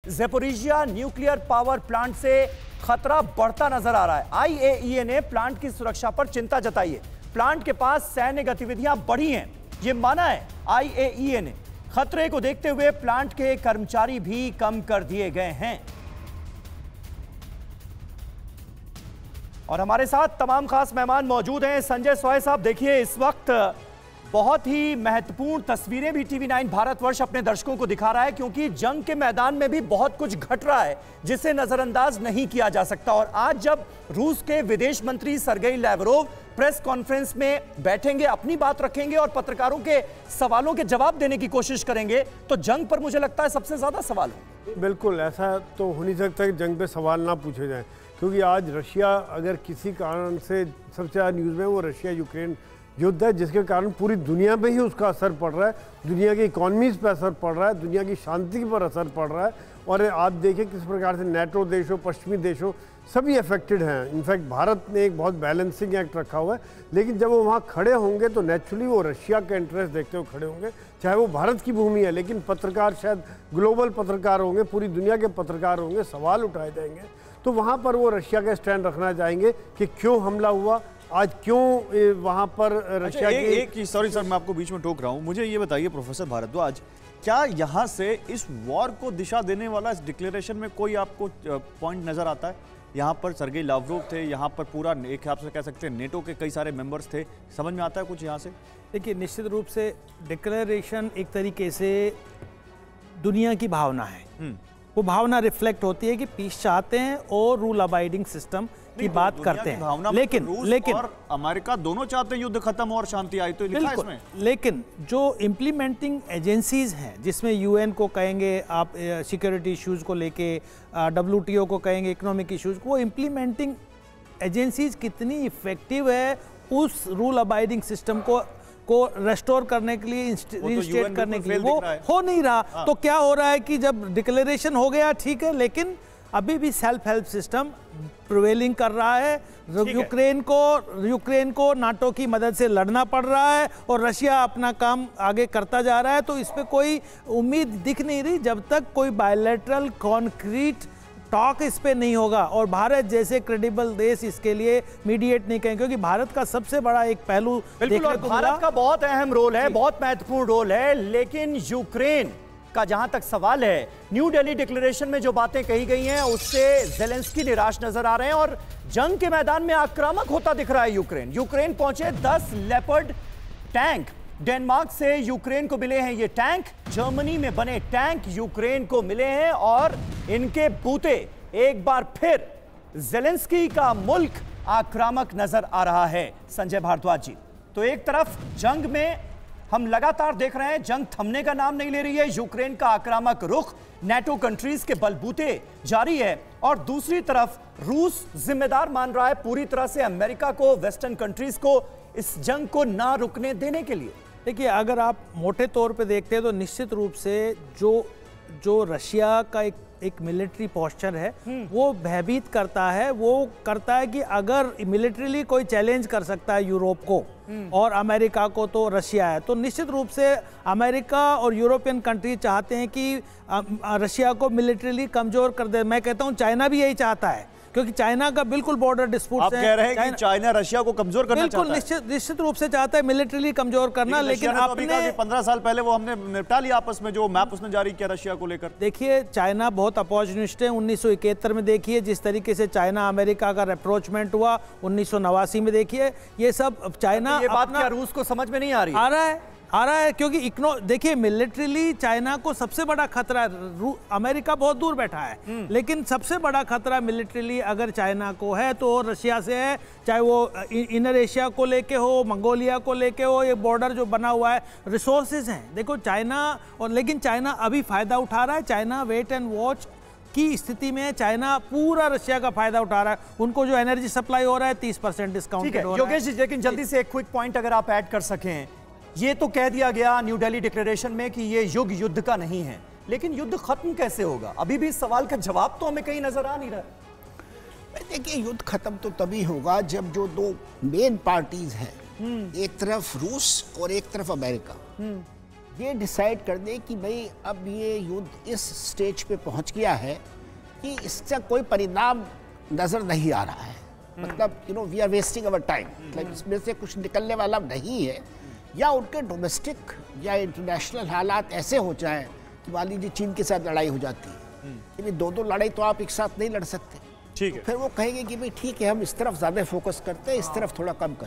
ज़ैपोरिजिया nuclear power plant से खतरा बढ़ता नजर आ रहा है। आईएईए ने प्लांट की सुरक्षा पर चिंता जताई है। प्लांट के पास सैन्य गतिविधियां बढ़ी हैं, यह माना है आईएईए ने। खतरे को देखते हुए प्लांट के कर्मचारी भी कम कर दिए गए हैं। और हमारे साथ तमाम खास मेहमान मौजूद हैं। संजय सोय साहब, देखिए इस वक्त बहुत ही महत्वपूर्ण तस्वीरें भी टीवी9 भारतवर्ष अपने दर्शकों को दिखा रहा है, क्योंकि जंग के मैदान में भी बहुत कुछ घट रहा है जिसे नजरअंदाज नहीं किया जा सकता। और आज जब रूस के विदेश मंत्री सर्गेई लैवरोव प्रेस कॉन्फ्रेंस में बैठेंगे, अपनी बात रखेंगे और पत्रकारों के सवालों के जवाब देने की कोशिश करेंगे, तो जंग पर मुझे लगता है सबसे ज्यादा सवाल हो। बिल्कुल, ऐसा तो हो नहीं सकता कि जंग पे सवाल ना पूछे जाएं, क्योंकि आज रशिया अगर किसी कारण से सबसे ज़्यादा न्यूज़ में वो रशिया यूक्रेन युद्ध है, जिसके कारण पूरी दुनिया पे ही उसका असर पड़ रहा है, दुनिया की इकॉनमीज़ पर असर पड़ रहा है, दुनिया की शांति पर असर पड़ रहा है। और आप देखिए किस प्रकार से नेटो देशों, पश्चिमी देशों सभी अफेक्टेड हैं। इनफैक्ट भारत ने एक बहुत बैलेंसिंग एक्ट रखा हुआ है, लेकिन जब वो वहाँ खड़े होंगे तो नेचुरली वो रशिया का इंटरेस्ट देखते हुए खड़े होंगे, चाहे वो भारत की भूमि है। लेकिन पत्रकार शायद ग्लोबल पत्रकार होंगे, पूरी दुनिया के पत्रकार होंगे, सवाल उठाए जाएंगे, तो वहाँ पर वो रशिया का स्टैंड रखना चाहेंगे कि क्यों हमला हुआ, आज क्यों वहाँ पर रशिया की। सॉरी सर, मैं आपको बीच में टोक रहा हूँ। मुझे ये बताइए प्रोफेसर भारद्वाज, क्या यहाँ से इस वॉर को दिशा देने वाला इस डिक्लेरेशन में कोई आपको पॉइंट नजर आता है? यहाँ पर सर्गेई लावरोव थे, यहाँ पर पूरा एक हिसाब से कह सकते हैं नेटो के कई सारे मेंबर्स थे, समझ में आता है कुछ यहाँ से? देखिए, निश्चित रूप से डिक्लेरेशन एक तरीके से दुनिया की भावना है। वो भावना रिफ्लेक्ट होती है कि पीस चाहते हैं और रूल अबाइडिंग सिस्टम की बात करते हैं। लेकिन और अमेरिका दोनों चाहते हैं युद्ध खत्म और शांति आई, तो लिखा इसमें। लेकिन जो इम्प्लीमेंटिंग एजेंसीज हैं, जिसमें यूएन को कहेंगे आप सिक्योरिटी इश्यूज को लेके, डब्ल्यूटीओ को कहेंगे इकोनॉमिक इश्यूज को, वो इम्प्लीमेंटिंग एजेंसीज कितनी इफेक्टिव है उस रूल अबाइडिंग सिस्टम को रेस्टोर करने के लिए, इंस्टेट करने के लिए, वो हो नहीं रहा। तो क्या हो रहा है कि जब डिक्लेरेशन हो गया ठीक है, लेकिन अभी भी सेल्फ हेल्प सिस्टम प्रिवेलिंग कर रहा है। यूक्रेन को नाटो की मदद से लड़ना पड़ रहा है और रशिया अपना काम आगे करता जा रहा है। तो इस पे कोई उम्मीद दिख नहीं रही जब तक कोई बायलैटरल कॉन्क्रीट टॉक इस पे नहीं होगा और भारत जैसे क्रेडिबल देश इसके लिए मीडिएट नहीं करेंगे, क्योंकि भारत का सबसे बड़ा एक पहलू बिल्कुल, भारत का बहुत अहम रोल है, बहुत महत्वपूर्ण रोल है। लेकिन यूक्रेन का जहां तक सवाल है, न्यू दिल्ली डिक्लेरेशन में जो बातें कही गई हैं उससे ज़ेलेंस्की निराश नजर आ रहे हैं और जंग के मैदान में आक्रामक होता दिख रहा है यूक्रेन पहुंचे 10 लेपर्ड टैंक डेनमार्क से यूक्रेन को मिले हैं। ये टैंक जर्मनी में बने टैंक यूक्रेन को मिले हैं और इनके बूते एक बार फिर ज़ेलेंस्की का मुल्क आक्रामक नजर आ रहा है। संजय भारद्वाज जी, तो एक तरफ जंग में हम लगातार देख रहे हैं जंग थमने का नाम नहीं ले रही है, यूक्रेन का आक्रामक रुख नेटो कंट्रीज के बलबूते जारी है, और दूसरी तरफ रूस जिम्मेदार मान रहा है पूरी तरह से अमेरिका को, वेस्टर्न कंट्रीज को इस जंग को ना रुकने देने के लिए। देखिए, अगर आप मोटे तौर पे देखते हैं तो निश्चित रूप से जो रशिया का एक मिलिट्री पोस्चर है वो भयभीत करता है। वो करता है कि अगर मिलिट्रीली कोई चैलेंज कर सकता है यूरोप को और अमेरिका को, तो रशिया है। तो निश्चित रूप से अमेरिका और यूरोपियन कंट्री चाहते हैं कि रशिया को मिलिट्रीली कमजोर कर दे। मैं कहता हूं चाइना भी यही चाहता है, क्योंकि चाइना का बिल्कुल बॉर्डर डिस्प्यूट आप कह रहे हैं कि चाइना रशिया को कमजोर करना चाहता है? बिल्कुल निश्चित रूप से चाहता है मिलिट्रीली कमजोर करना। लेकिन आपने 15 साल पहले वो हमने निपटा लिया आपस में, जो मैप उसने जारी किया रशिया को लेकर। देखिए, चाइना बहुत अपॉर्चुनिस्ट है। 1971 में देखिए जिस तरीके से चाइना अमेरिका का अप्रोचमेंट हुआ, 1989 में देखिए, ये सब चाइना, ये बात क्या रूस को समझ में नहीं आ रही? आ रहा है क्योंकि देखिए मिलिट्रीली चाइना को सबसे बड़ा खतरा, अमेरिका बहुत दूर बैठा है, लेकिन सबसे बड़ा खतरा मिलिट्रीली अगर चाइना को है तो रशिया से है, चाहे वो इनर एशिया को लेके हो, मंगोलिया को लेके हो। ये बॉर्डर जो बना हुआ है, रिसोर्सेज हैं देखो चाइना, और लेकिन चाइना अभी फायदा उठा रहा है। चाइना वेट एंड वॉच की स्थिति में, चाइना पूरा रशिया का फायदा उठा रहा है। उनको जो एनर्जी सप्लाई हो रहा है 30% डिस्काउंट हो रहा है। योगेश जी, लेकिन जल्दी से एक क्विक पॉइंट अगर आप ऐड कर सकें। ये तो कह दिया गया न्यू दिल्ली डिक्लेरेशन में कि ये युद्ध का नहीं है, लेकिन युद्ध खत्म कैसे होगा? अभी भी इस सवाल का जवाब तो हमें कहीं नजर आ नहीं रहा। देखिए, युद्ध खत्म तो तभी होगा जब जो दो मेन पार्टीज हैं, एक तरफ रूस और एक तरफ अमेरिका, ये डिसाइड कर दे कि भाई अब ये युद्ध इस स्टेज पे पहुंच गया है कि इसका कोई परिणाम नजर नहीं आ रहा है, मतलब we are wasting our time, मतलब इसमें से कुछ निकलने वाला नहीं है, या उनके डोमेस्टिक या इंटरनेशनल हालात ऐसे हो जाए कि मान लीजिए चीन के साथ लड़ाई हो जाती है कि भाई दो लड़ाई तो आप एक साथ नहीं लड़ सकते, ठीक है। फिर वो कहेंगे कि भाई ठीक है हम इस तरफ ज़्यादा फोकस करते हैं, इस तरफ थोड़ा कम कर।